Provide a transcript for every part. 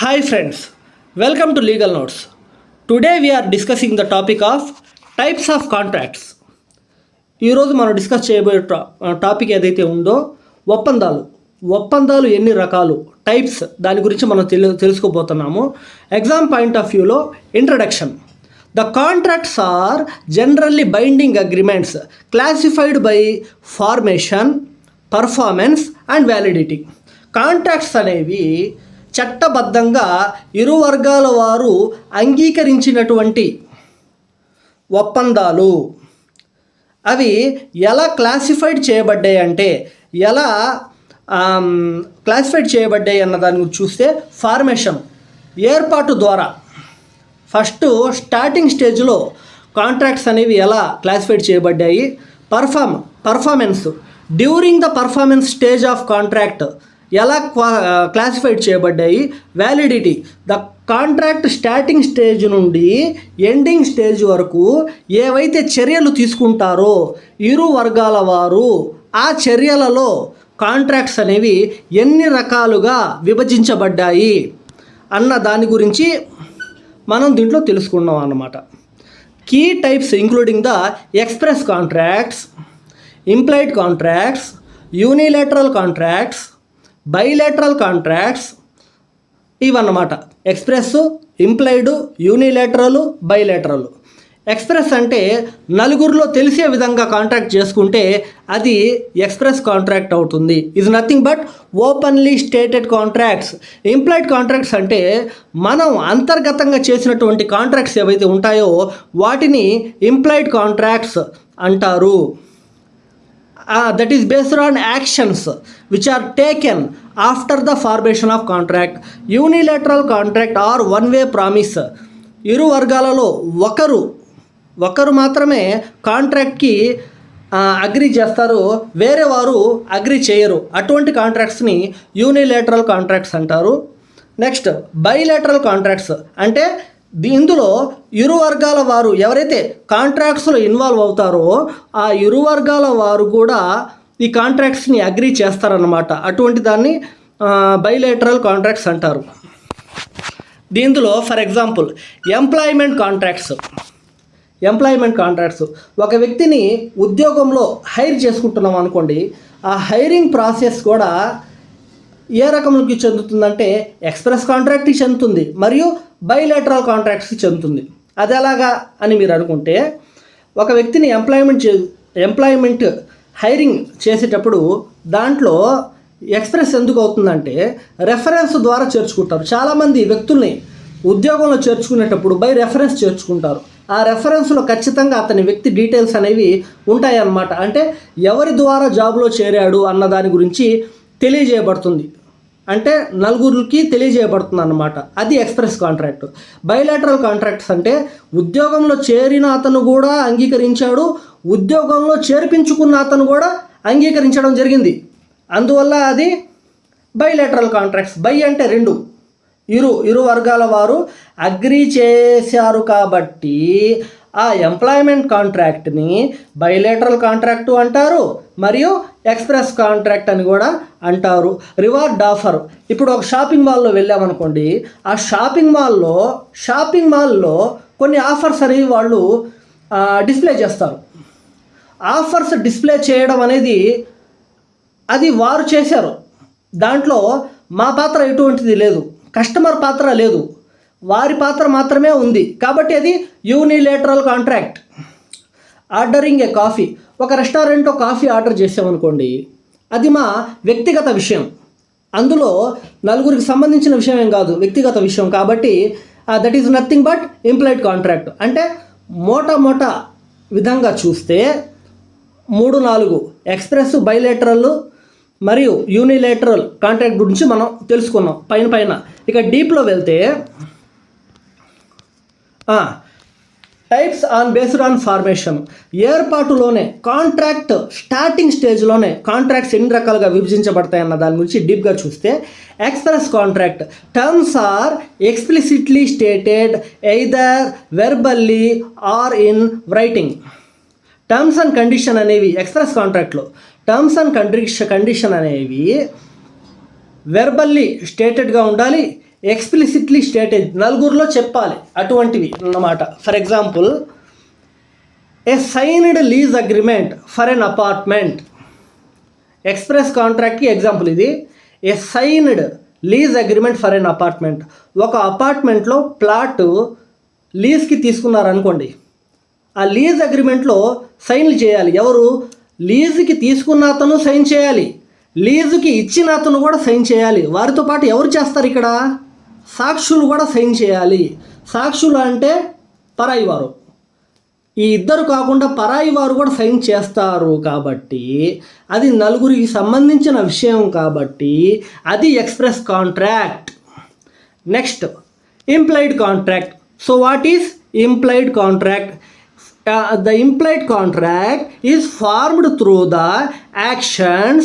Hi friends, welcome to Legal Notes. Today we are discussing the topic of types of contracts. ఈరోజు మనం discuss చేయబోయే topic ఏదైతే ఉందో ఒప్పందాలు ఎన్ని రకాలు టైప్స్ దాని గురించి మనం తెలుసుకోబోతున్నాము. ఎగ్జామ్ పాయింట్ ఆఫ్ వ్యూలో introduction. The contracts are generally binding agreements classified by formation, performance and validity. Contracts అనేవి చట్టబద్ధంగా ఇరు వర్గాల వారు అంగీకరించినటువంటి ఒప్పందాలు. అవి ఎలా క్లాసిఫైడ్ చేయబడ్డాయి అంటే క్లాసిఫైడ్ చేయబడ్డాయి అన్న దాని గురించి చూస్తే ఫార్మేషన్ ఏర్పాటు ద్వారా ఫస్ట్ స్టార్టింగ్ స్టేజ్లో కాంట్రాక్ట్స్ అనేవి ఎలా క్లాసిఫైడ్ చేయబడ్డాయి. Performance during the performance stage of contract ఎలా క్లాసిఫైడ్ చేయబడ్డాయి. Validity the contract starting stage నుండి ఎండింగ్ స్టేజ్ వరకు ఏవైతే చర్యలు తీసుకుంటారో ఇరు వర్గాల వారు ఆ చర్యలలో కాంట్రాక్ట్స్ అనేవి ఎన్ని రకాలుగా విభజించబడ్డాయి అన్న దాని గురించి మనం దీంట్లో తెలుసుకున్నాం అన్నమాట. Key types including the express contracts, implied contracts, unilateral contracts, bilateral contracts ఇవన్నమాట. Express, implied, unilateral, bilateral. Express అంటే నలుగురిలో తెలిసే విధంగా కాంట్రాక్ట్ చేసుకుంటే అది ఎక్స్ప్రెస్ కాంట్రాక్ట్ అవుతుంది. Is nothing but openly stated contracts. Implied contracts అంటే మనం అంతర్గతంగా చేసినటువంటి కాంట్రాక్ట్స్ ఏవైతే ఉంటాయో వాటిని ఇంప్లైడ్ కాంట్రాక్ట్స్ అంటారు. That is based on actions which are taken after the formation of contract. Unilateral contract or one-way promise. ఇరు వర్గాలలో ఒకరు మాత్రమే కాంట్రాక్ట్కి అగ్రి చేస్తారు, వేరే వారు అగ్రి చేయరు. అటువంటి కాంట్రాక్ట్స్ని యూనిలేటరల్ కాంట్రాక్ట్స్ అంటారు. నెక్స్ట్ బైలేటరల్ కాంట్రాక్ట్స్ అంటే ఇందులో ఇరు వర్గాల వారు ఎవరైతే కాంట్రాక్ట్స్లో ఇన్వాల్వ్ అవుతారో ఆ ఇరు వర్గాల వారు కూడా ఈ కాంట్రాక్ట్స్ని అగ్రీ చేస్తారన్నమాట. అటువంటి దాన్ని బైలేటరల్ కాంట్రాక్ట్స్ అంటారు. దీంట్లో ఫర్ ఎగ్జాంపుల్ ఎంప్లాయ్మెంట్ కాంట్రాక్ట్స్ ఒక వ్యక్తిని ఉద్యోగంలో హైర్ చేసుకుంటున్నాం అనుకోండి, ఆ హైరింగ్ ప్రాసెస్ కూడా ఏ రకంలోకి చెందుతుందంటే ఎక్స్ప్రెస్ కాంట్రాక్ట్కి చెందుతుంది మరియు బైలేటరల్ కాంట్రాక్ట్స్కి చెందుతుంది. అది ఎలాగా అని మీరు అనుకుంటే, ఒక వ్యక్తిని ఎంప్లాయ్మెంట్ హైరింగ్ చేసేటప్పుడు దాంట్లో ఎక్స్ప్రెస్ ఎందుకు అవుతుందంటే రెఫరెన్స్ ద్వారా చేర్చుకుంటారు. చాలామంది వ్యక్తుల్ని ఉద్యోగంలో చేర్చుకునేటప్పుడు బై రెఫరెన్స్ చేర్చుకుంటారు. ఆ రెఫరెన్స్లో ఖచ్చితంగా అతని వ్యక్తి డీటెయిల్స్ అనేవి ఉంటాయన్నమాట. అంటే ఎవరి ద్వారా జాబ్లో చేరాడు అన్న దాని గురించి తెలియజేయబడుతుంది, అంటే నలుగురికి తెలియజేయబడుతుంది అన్నమాట. అది ఎక్స్ప్రెస్ కాంట్రాక్ట్. బైలేటరల్ కాంట్రాక్ట్స్ అంటే ఉద్యోగంలో చేరిన అతను కూడా అంగీకరించాడు, ఉద్యోగంలో చేర్పించుకున్న అతను కూడా అంగీకరించడం జరిగింది. అందువల్ల అది బైలేటరల్ కాంట్రాక్ట్స్. బై అంటే రెండు, ఇరు వర్గాల వారు అగ్రీ చేశారు కాబట్టి ఆ ఎంప్లాయ్మెంట్ కాంట్రాక్ట్ని బైలేటరల్ కాంట్రాక్టు అంటారు మరియు ఎక్స్ప్రెస్ కాంట్రాక్ట్ అని కూడా అంటారు. Reward offer. ఇప్పుడు ఒక షాపింగ్ మాల్లో వెళ్ళామనుకోండి, ఆ షాపింగ్ మాల్లో కొన్ని ఆఫర్స్ అనేవి వాళ్ళు డిస్ప్లే చేస్తారు. ఆఫర్స్ డిస్ప్లే చేయడం అనేది అది వారు చేశారు, దాంట్లో మా పాత్ర ఎటువంటిది లేదు, కస్టమర్ పాత్ర లేదు, వారి పాత్ర మాత్రమే ఉంది. కాబట్టి అది యూనిలేటరల్ కాంట్రాక్ట్. ఆర్డరింగ్ ఏ కాఫీ. ఒక రెస్టారెంట్లో కాఫీ ఆర్డర్ చేసామనుకోండి, అది మా వ్యక్తిగత విషయం, అందులో నలుగురికి సంబంధించిన విషయం ఏం కాదు, వ్యక్తిగత విషయం. కాబట్టి that is nothing but implied contract. అంటే మోటా విధంగా చూస్తే 3-4 ఎక్స్ప్రెస్, బైలేటరల్ మరియు యూనిలేటరల్ కాంట్రాక్ట్ గురించి మనం తెలుసుకున్నాం పైన. ఇక డీప్లో వెళ్తే టైప్స్ బేస్డ్ ఆన్ ఫార్మేషన్. ఏర్పాటులోనే కాంట్రాక్ట్ స్టార్టింగ్ స్టేజ్లోనే కాంట్రాక్ట్స్ ఎన్ని రకాలుగా విభజించబడతాయి అన్న దాని గురించి డీప్గా చూస్తే, express contract terms are explicitly stated either verbally or in writing. Terms and condition అనేవి ఎక్స్ప్రెస్ కాంట్రాక్ట్లో టర్మ్స్ అండ్ కండిషన్ అనేవి వెర్బల్లీ స్టేటెడ్గా ఉండాలి, ఎక్స్ప్లిసిట్లీ స్టేటెడ్, నలుగురిలో చెప్పాలి అటువంటివి అన్నమాట. For example, a signed lease agreement for an apartment. Express కాంట్రాక్ట్కి ఎగ్జాంపుల్ ఇది. A signed lease agreement for an apartment. ఒక అపార్ట్మెంట్లో ప్లాట్ లీజ్కి తీసుకున్నారనుకోండి, ఆ లీజ్ అగ్రిమెంట్లో సైన్లు చేయాలి. ఎవరు? లీజుకి తీసుకున్న అతను సైన్ చేయాలి, లీజుకి ఇచ్చిన అతను కూడా సైన్ చేయాలి. వారితో పాటు ఎవరు చేస్తారు ఇక్కడ? సాక్షులు కూడా సైన్ చేయాలి. సాక్షులు అంటే పరాయి వారు. ఈ ఇద్దరు కాకుండా పరాయి వారు కూడా సైన్ చేస్తారు కాబట్టి అది నలుగురికి సంబంధించిన విషయం కాబట్టి అది express contract. Next, implied contract. So what is implied contract? The implied contract is formed through the actions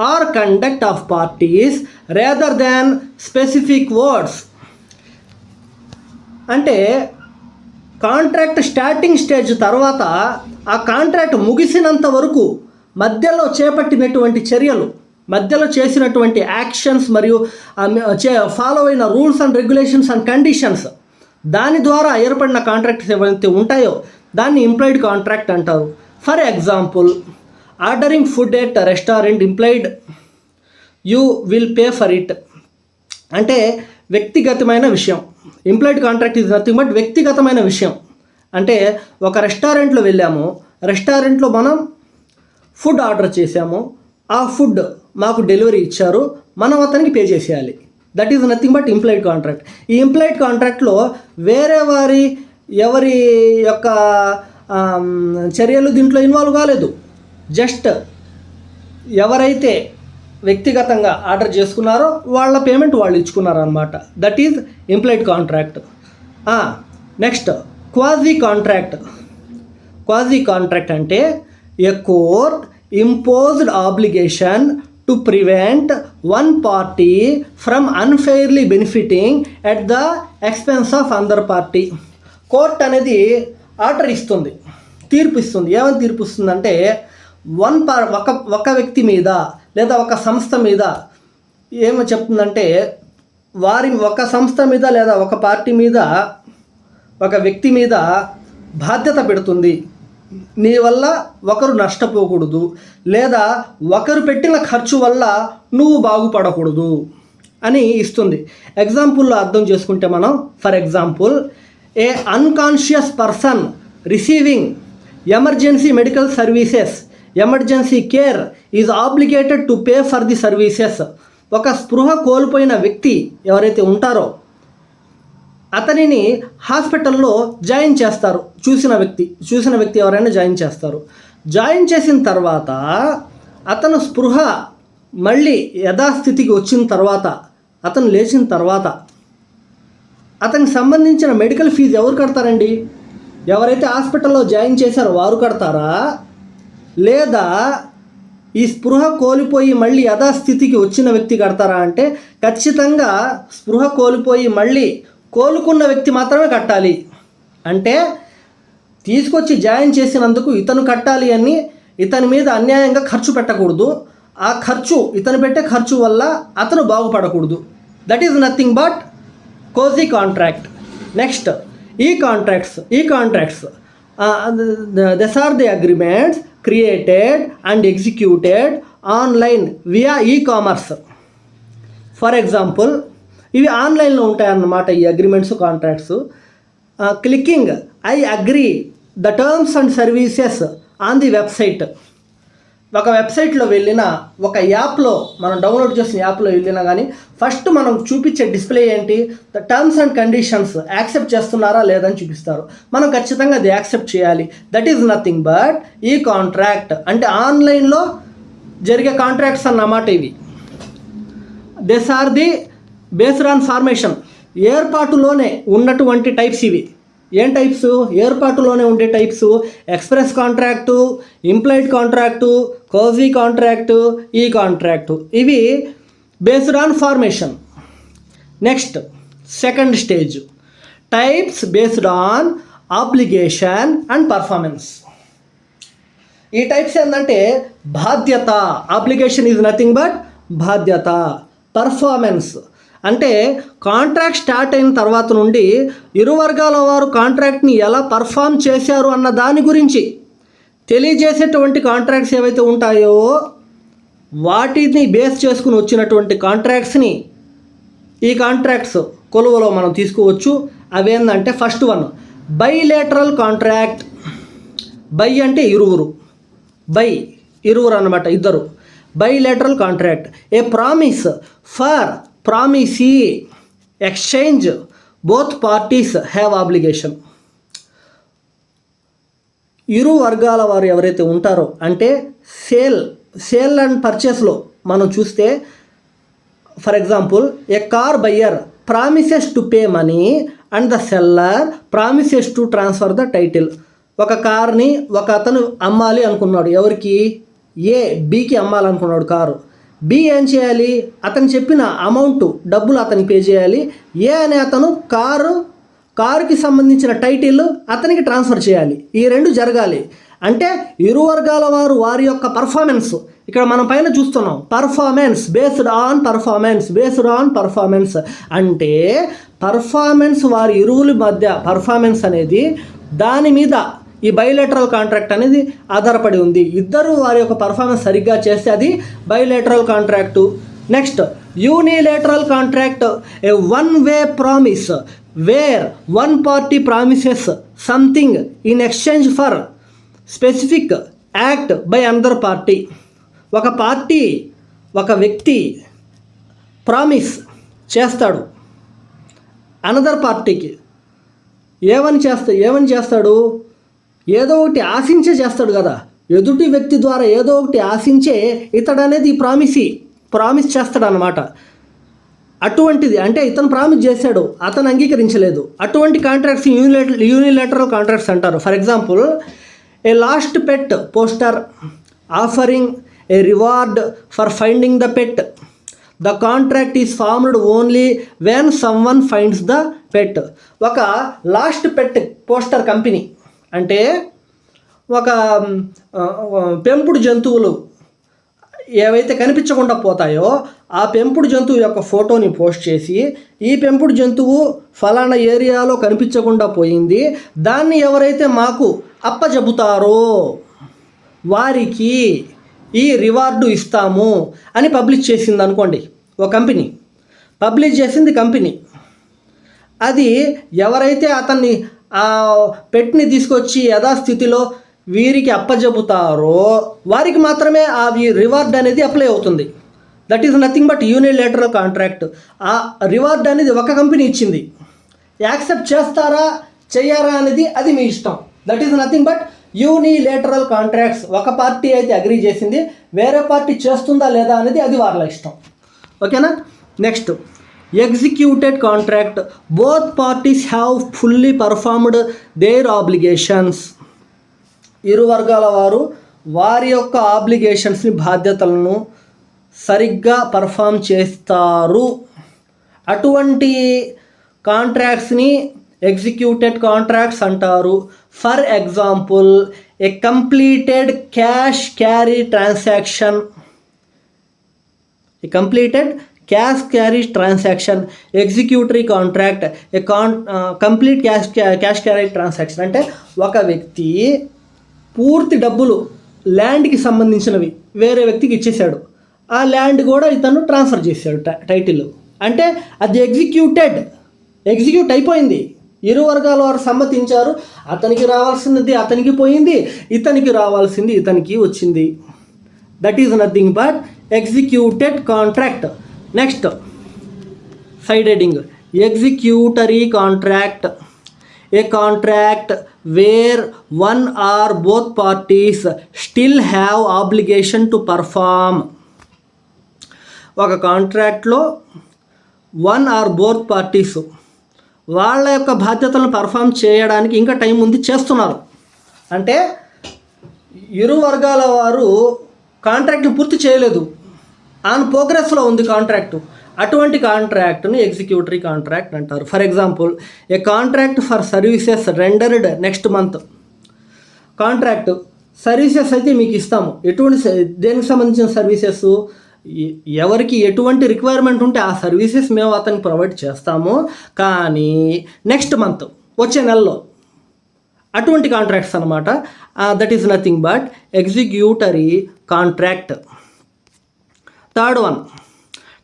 or conduct of parties rather than specific words. అంటే కాంట్రాక్ట్ స్టార్టింగ్ స్టేజ్ తర్వాత ఆ కాంట్రాక్ట్ ముగిసినంత వరకు మధ్యలో చేపట్టినటువంటి చర్యలు, మధ్యలో చేసినటువంటి యాక్షన్స్ మరియు ఫాలో అయిన rules and regulations and conditions, దాని ద్వారా ఏర్పడిన కాంట్రాక్ట్స్ ఏవైతే ఉంటాయో దాన్ని ఇంప్లాయిడ్ కాంట్రాక్ట్ అంటారు. For example, ordering food at restaurant implied you will pay for it. అంటే వ్యక్తిగతమైన విషయం. Implied contract is nothing but వ్యక్తిగతమైన విషయం. అంటే ఒక రెస్టారెంట్లో వెళ్ళాము, రెస్టారెంట్లో మనం ఫుడ్ ఆర్డర్ చేసాము, ఆ ఫుడ్ మాకు డెలివరీ ఇచ్చారు, మనం అతనికి పే చేసేయాలి. That is nothing but implied contract. ఈ ఇంప్లాయిడ్ కాంట్రాక్ట్లో వేరే ఎవరి యొక్క చర్యలు దీంట్లో ఇన్వాల్వ్ కాలేదు. జస్ట్ ఎవరైతే వ్యక్తిగతంగా ఆర్డర్ చేసుకున్నారో వాళ్ళ పేమెంట్ వాళ్ళు ఇచ్చుకున్నారు అనమాట. That is implied contract. Next, quasi contract. Quasi contract అంటే a court imposed obligation to prevent one party from unfairly benefiting at the expense of other party. Court అనేది ఆర్డర్ ఇస్తుంది, తీర్పు ఇస్తుంది. ఏమని తీర్పు ఇస్తుందంటే ఒక వ్యక్తి మీద లేదా ఒక సంస్థ మీద ఏమో చెప్తుందంటే ఒక సంస్థ మీద లేదా ఒక పార్టీ మీద ఒక వ్యక్తి మీద బాధ్యత పెడుతుంది. నీ వల్ల ఒకరు నష్టపోకూడదు లేదా ఒకరు పెట్టిన ఖర్చు వల్ల నువ్వు బాగుపడకూడదు అని ఇస్తుంది. ఎగ్జాంపుల్లో అర్థం చేసుకుంటే మనం, for example, A unconscious person receiving emergency medical services, emergency care is obligated to pay for the services. ఒక స్పృహ కోల్పోయిన వ్యక్తి ఎవరైతే ఉంటారో అతనిని హాస్పిటల్లో జాయిన్ చేస్తారు. చూసిన వ్యక్తి ఎవరైనా జాయిన్ చేస్తారు. జాయిన్ చేసిన తర్వాత అతను స్పృహ మళ్ళీ యథాస్థితికి వచ్చిన తర్వాత, అతను లేచిన తర్వాత అతనికి సంబంధించిన మెడికల్ ఫీజు ఎవరు కడతారండి? ఎవరైతే హాస్పిటల్లో జాయిన్ చేశారో వారు కడతారా, లేదా ఈ స్పృహ కోల్పోయి మళ్ళీ యథాస్థితికి వచ్చిన వ్యక్తి కడతారా అంటే ఖచ్చితంగా స్పృహ కోల్పోయి మళ్ళీ కోలుకున్న వ్యక్తి మాత్రమే కట్టాలి. అంటే తీసుకొచ్చి జాయిన్ చేసినందుకు ఇతను కట్టాలి అని ఇతని మీద అన్యాయంగా ఖర్చు పెట్టకూడదు. ఆ ఖర్చు, ఇతను పెట్టే ఖర్చు వల్ల అతను బాగుపడకూడదు. That is nothing but quasi contract. Next, e contracts these are the agreements created and executed online via e-commerce. For example, ఇవి ఆన్లైన్లో ఉంటాయన్నమాట ఈ agreements, contracts. Clicking I agree the terms and services on the website. ఒక వెబ్సైట్లో వెళ్ళినా, ఒక యాప్లో మనం డౌన్లోడ్ చేసిన యాప్లో వెళ్ళినా కానీ ఫస్ట్ మనం చూపించే డిస్ప్లే ఏంటి? The terms and conditions accept చేస్తున్నారా లేదని చూపిస్తారు. మనం ఖచ్చితంగా అది యాక్సెప్ట్ చేయాలి. That is nothing but e contract. అంటే ఆన్లైన్లో జరిగే కాంట్రాక్ట్స్ అన్నమాట ఇవి. This are the based on formation, ఏర్పాటులోనే ఉన్నటువంటి టైప్స్ ఇవి. ఏం టైప్స్? ఏర్పాటులోనే ఉండే types express contract, implied contract, quasi contract, e contract. ఇవి based on formation. Next, second stage, types based on obligation and performance. ఈ టైప్స్ ఏంటంటే బాధ్యత, ఆబ్లిగేషన్ ఈజ్ నథింగ్ బట్ బాధ్యత. పర్ఫార్మెన్స్ అంటే కాంట్రాక్ట్ స్టార్ట్ అయిన తర్వాత నుండి ఇరు వర్గాల వారు కాంట్రాక్ట్ని ఎలా పర్ఫామ్ చేశారు అన్న దాని గురించి తెలియజేసేటువంటి కాంట్రాక్ట్స్ ఏవైతే ఉంటాయో వాటిని బేస్ చేసుకుని వచ్చినటువంటి కాంట్రాక్ట్స్ని ఈ కాంట్రాక్ట్స్ కొలువలో మనం తీసుకోవచ్చు. అవేంటంటే first one bilateral contract. By అంటే ఇరువురు, ఇరువురు అన్నమాట, ఇద్దరు. Bilateral contract A promise for promisee exchange both parties have obligation. ఇరు వర్గాల వారు ఎవరైతే ఉంటారో అంటే సేల్ అండ్ పర్చేస్లో మనం చూస్తే for example A car buyer promises to pay money and the seller promises to transfer the title. ఒక కార్ని ఒక అతను అమ్మాలి అనుకున్నాడు. ఎవరికి? బీకి అమ్మాలనుకున్నాడు కారు. బి ఏం చేయాలి? అతను చెప్పిన అమౌంట్ డబ్బులు అతనికి పే చేయాలి. అనే అతను కారుకి సంబంధించిన టైటిల్ అతనికి ట్రాన్స్ఫర్ చేయాలి. ఈ రెండు జరగాలి. అంటే ఇరు వర్గాల వారు వారి యొక్క పర్ఫార్మెన్స్, ఇక్కడ మనం పైన చూస్తున్నాం బేస్డ్ ఆన్ పర్ఫార్మెన్స్ అంటే పర్ఫార్మెన్స్ వారి ఇరువుల మధ్య పర్ఫార్మెన్స్ అనేది దాని మీద ఈ బైలేటరల్ కాంట్రాక్ట్ అనేది ఆధారపడి ఉంది. ఇద్దరు వారి యొక్క పర్ఫార్మెన్స్ సరిగ్గా చేస్తే అది bilateral contract. Next unilateral contract a one way promise where one party promises something in exchange for specific act by another party. ఒక వ్యక్తి ప్రామిస్ చేస్తాడు అనదర్ పార్టీకి. ఏమని చేస్తాడు? ఏదో ఒకటి ఆశించే చేస్తాడు కదా. ఎదుటి వ్యక్తి ద్వారా ఏదో ఒకటి ఆశించే ఇతడు అనేది ప్రామిస్ చేస్తాడు అన్నమాట. అటువంటిది అంటే ఇతను ప్రామిస్ చేశాడు, అతను అంగీకరించలేదు. అటువంటి కాంట్రాక్ట్స్ యూనిలేటరల్ కాంట్రాక్ట్స్ అంటారు. For example a lost pet poster offering a reward for finding the pet. The contract is formed only when someone finds the pet. ఒక లాస్ట్ పెట్ పోస్టర్ కంపెనీ అంటే ఒక పెంపుడు జంతువులు ఏవైతే కనిపించకుండా పోతాయో ఆ పెంపుడు జంతువు యొక్క ఫోటోని పోస్ట్ చేసి ఈ పెంపుడు జంతువు ఫలానా ఏరియాలో కనిపించకుండా పోయింది, దాన్ని ఎవరైతే మాకు అప్పజెబుతారో వారికి ఈ రివార్డు ఇస్తాము అని పబ్లిష్ చేసింది అనుకోండి. ఒక కంపెనీ పబ్లిష్ చేసింది కంపెనీ. అది ఎవరైతే అతన్ని ఆ పెట్ని తీసుకొచ్చి యథాస్థితిలో వీరికి అప్పజెబుతారో వారికి మాత్రమే ఆ రివార్డ్ అనేది అప్లై అవుతుంది. That is nothing but unilateral contract. ఆ రివార్డ్ అనేది ఒక కంపెనీ ఇచ్చింది. యాక్సెప్ట్ చేస్తారా చెయ్యారా అనేది అది మీ ఇష్టం. That is nothing but unilateral contracts. ఒక పార్టీ అయితే అగ్రీ చేసింది, వేరే పార్టీ చేస్తుందా లేదా అనేది అది వాళ్ళ ఇష్టం. ఓకేనా? Next executed contract. Both parties have fully performed their obligations. ఇరు వర్గాల వారు వారి యొక్క ఆబ్లిగేషన్స్ని బాధ్యతలను సరిగ్గా పర్ఫామ్ చేస్తారు. అటువంటి కాంట్రాక్ట్స్ని ఎగ్జిక్యూటెడ్ కాంట్రాక్ట్స్ అంటారు. For example a completed cash carry transaction. Executory contract a complete cash carry transaction అంటే ఒక వ్యక్తి పూర్తి డబ్బులు ల్యాండ్కి సంబంధించినవి వేరే వ్యక్తికి ఇచ్చేశాడు. ఆ ల్యాండ్ కూడా ఇతను ట్రాన్స్ఫర్ చేశాడు టైటిల్. అంటే అది ఎగ్జిక్యూట్ అయిపోయింది. ఇరు వర్గాల వారు సమ్మతించారు. అతనికి రావాల్సినది అతనికి పోయింది, ఇతనికి రావాల్సింది ఇతనికి వచ్చింది. That is nothing but executed contract. Next side heading executory contract. A contract where one or both parties still have obligation to perform. ఒక కాంట్రాక్ట్లో వన్ ఆర్ బోత్ పార్టీస్ వాళ్ళ యొక్క బాధ్యతలను పర్ఫామ్ చేయడానికి ఇంకా టైం ఉంది, చేస్తున్నారు. అంటే ఇరు వర్గాల వారు కాంట్రాక్ట్ని పూర్తి చేయలేదు, ఆన్ ప్రోగ్రెస్లో ఉంది కాంట్రాక్టు. అటువంటి కాంట్రాక్ట్ని ఎగ్జిక్యూటరీ కాంట్రాక్ట్ అంటారు. For example a contract for services rendered next month. Contract services అయితే మీకు ఇస్తాము. ఎటువంటి దేనికి సంబంధించిన సర్వీసెస్? ఎవరికి ఎటువంటి రిక్వైర్మెంట్ ఉంటే ఆ సర్వీసెస్ మేము అతనికి ప్రొవైడ్ చేస్తాము. కానీ నెక్స్ట్ మంత్ వచ్చే నెలలో అటువంటి కాంట్రాక్ట్స్ అనమాట. That is nothing but executory contract. Third one,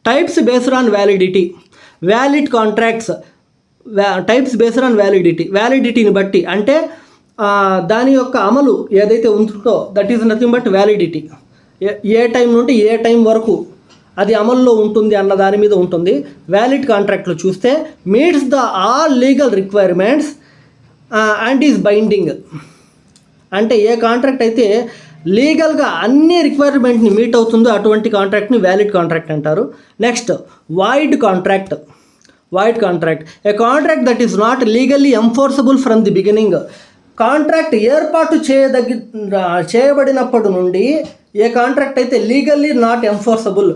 types based on validity. Valid contracts, types based on వ్యాలిడిటీని బట్టి, అంటే దాని యొక్క అమలు ఏదైతే ఉంటుందో that is nothing but validity. A time నుండి ఏ టైం వరకు అది అమల్లో ఉంటుంది అన్న దాని మీద ఉంటుంది. వ్యాలిడ్ కాంట్రాక్ట్లో చూస్తే meets the all legal requirements and is binding. అంటే ఏ కాంట్రాక్ట్ అయితే లీగల్గా అన్ని రిక్వైర్మెంట్ని మీట్ అవుతుందో అటువంటి కాంట్రాక్ట్ని వ్యాలిడ్ కాంట్రాక్ట్ అంటారు. Next void contract. Void contract, a contract that is not legally enforceable from the beginning. Contract ఏర్పాటు చేయబడినప్పటి నుండి ఏ కాంట్రాక్ట్ అయితే లీగల్లీ నాట్ ఎంఫోర్సబుల్,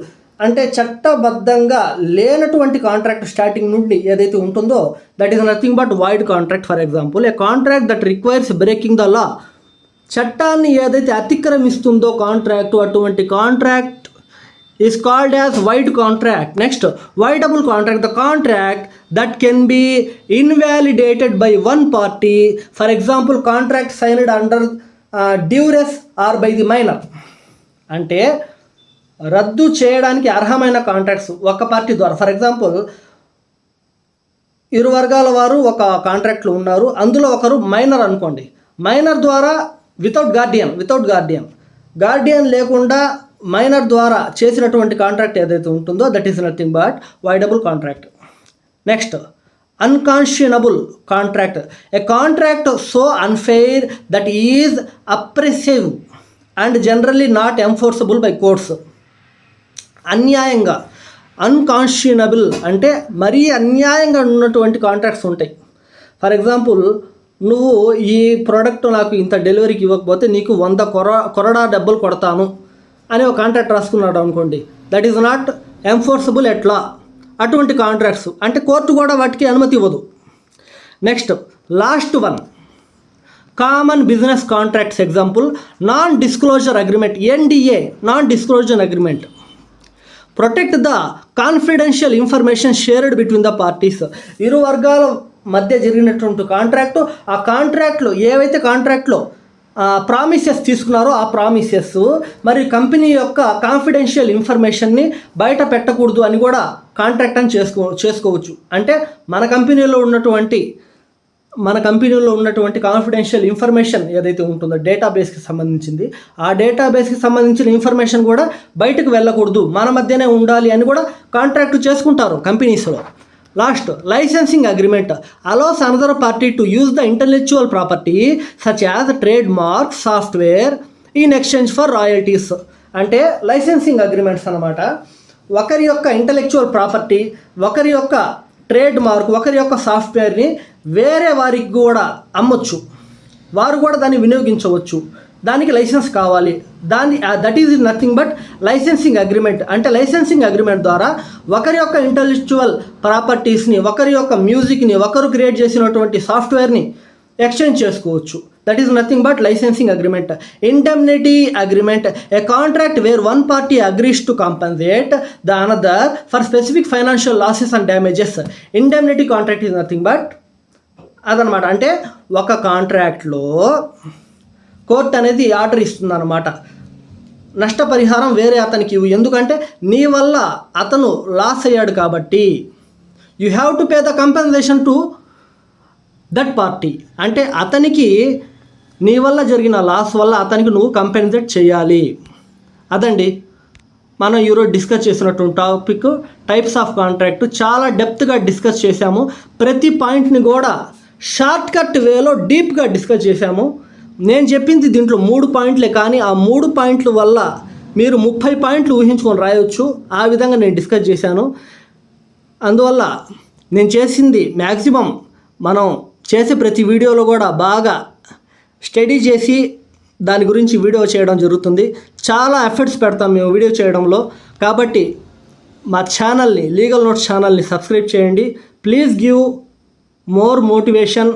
అంటే చట్టబద్ధంగా లేనటువంటి కాంట్రాక్ట్ స్టార్టింగ్ నుండి ఏదైతే ఉంటుందో that is nothing but void contract. For example, a contract that requires breaking the law. చట్టాన్ని ఏదైతే అతిక్రమిస్తుందో కాంట్రాక్ట్, అటువంటి contract is called as void contract. Next, voidable contract, the contract that can be invalidated by one party. For example, contract signed under duress or by the minor. అంటే రద్దు చేయడానికి అర్హమైన contracts ఒక party ద్వారా. For example, ఇరు వర్గాల వారు ఒక కాంట్రాక్ట్లో ఉన్నారు, అందులో ఒకరు మైనర్ అనుకోండి. మైనర్ ద్వారా వితౌట్ గార్డియన్ లేకుండా మైనర్ ద్వారా చేసినటువంటి కాంట్రాక్ట్ ఏదైతే ఉంటుందో that is nothing but voidable contract. Next, unconscionable contract, a contract so unfair that is oppressive and generally not enforceable by courts. అన్యాయంగా, అన్కాన్షనబుల్ అంటే మరీ అన్యాయంగా ఉన్నటువంటి కాంట్రాక్ట్స్ ఉంటాయి. ఫర్ ఎగ్జాంపుల్, నువ్వు ఈ ప్రోడక్ట్ నాకు ఇంత డెలివరీకి ఇవ్వకపోతే నీకు 100 కొరడా డబ్బులు కొడతాను అని ఒక కాంట్రాక్ట్ రాసుకున్నాడు అనుకోండి, దట్ ఈజ్ నాట్ ఎంఫోర్సబుల్ ఎట్లా. అటువంటి కాంట్రాక్ట్స్ అంటే కోర్టు కూడా వాటికి అనుమతి ఇవ్వదు. Next, last one, common business contracts. Example, non disclosure agreement, NDA, non disclosure agreement. Protect the confidential information shared between the parties. ఇరు వర్గాల మధ్య జరిగినటువంటి కాంట్రాక్టు, ఆ కాంట్రాక్ట్లో ఏవైతే కాంట్రాక్ట్లో ప్రామిసెస్ తీసుకున్నారో ఆ ప్రామిసెస్ మరియు కంపెనీ యొక్క కాన్ఫిడెన్షియల్ ఇన్ఫర్మేషన్ని బయట పెట్టకూడదు అని కూడా కాంట్రాక్ట్ అని చేసుకోవచ్చు. అంటే మన కంపెనీలో ఉన్నటువంటి కాన్ఫిడెన్షియల్ ఇన్ఫర్మేషన్ ఏదైతే ఉంటుందో డేటాబేస్కి సంబంధించింది, ఆ డేటాబేస్కి సంబంధించిన ఇన్ఫర్మేషన్ కూడా బయటకు వెళ్ళకూడదు, మన మధ్యనే ఉండాలి అని కూడా కాంట్రాక్ట్ చేసుకుంటారు కంపెనీస్లో. Last, licensing agreement allows another party to use the intellectual property such as trade mark, software in exchange for royalties. అంటే లైసెన్సింగ్ అగ్రిమెంట్స్ అనమాట. ఒకరి యొక్క ఇంటలెక్చువల్ ప్రాపర్టీ, ఒకరి యొక్క ట్రేడ్ మార్క్, ఒకరి యొక్క సాఫ్ట్వేర్ని వేరే వారికి కూడా అమ్మొచ్చు, వారు కూడా దాన్ని వినియోగించవచ్చు. దానికి లైసెన్స్ కావాలి. That is nothing but licensing agreement. అంటే లైసెన్సింగ్ అగ్రిమెంట్ ద్వారా ఒకరి యొక్క ఇంటలెక్చువల్ ప్రాపర్టీస్ని, ఒకరి యొక్క మ్యూజిక్ని, ఒకరు క్రియేట్ చేసినటువంటి సాఫ్ట్వేర్ని ఎక్స్చేంజ్ చేసుకోవచ్చు. That is nothing but licensing agreement. Indemnity agreement, a contract where one party agrees to compensate the another for specific financial losses and damages. Indemnity contract is nothing but అదనమాట. అంటే ఒక కాంట్రాక్ట్లో court అనేది order ఇస్తుంది అనమాట, నష్టపరిహారం వేరే అతనికి ఇవ్వు, ఎందుకంటే నీ వల్ల అతను లాస్ అయ్యాడు కాబట్టి you have to pay the compensation to that party. అంటే అతనికి నీ వల్ల జరిగిన లాస్ వల్ల అతనికి నువ్వు కంపెన్సేట్ చేయాలి. అదండి మనం ఈరోజు డిస్కస్ చేసినటువంటి టాపిక్ టైప్స్ ఆఫ్ కాంట్రాక్ట్. చాలా డెప్త్గా డిస్కస్ చేశాము, ప్రతి పాయింట్ని కూడా షార్ట్ కట్ వేలో డీప్గా డిస్కస్ చేశాము. నేను చెప్పింది దీంట్లో 3 పాయింట్లే, కానీ ఆ 3 పాయింట్ల వల్ల మీరు 30 పాయింట్లు ఊహించుకొని రాయవచ్చు. ఆ విధంగా నేను డిస్కస్ చేశాను. అందువల్ల నేను చేసింది మ్యాక్సిమం మనం చేసే ప్రతి వీడియోలో కూడా బాగా స్టడీ చేసి దాని గురించి వీడియో చేయడం జరుగుతుంది. చాలా ఎఫర్ట్స్ పెడతాం మేము వీడియో చేయడంలో. కాబట్టి మా ఛానల్ని, లీగల్ నోట్స్ ఛానల్ని సబ్స్క్రైబ్ చేయండి. Please give more motivation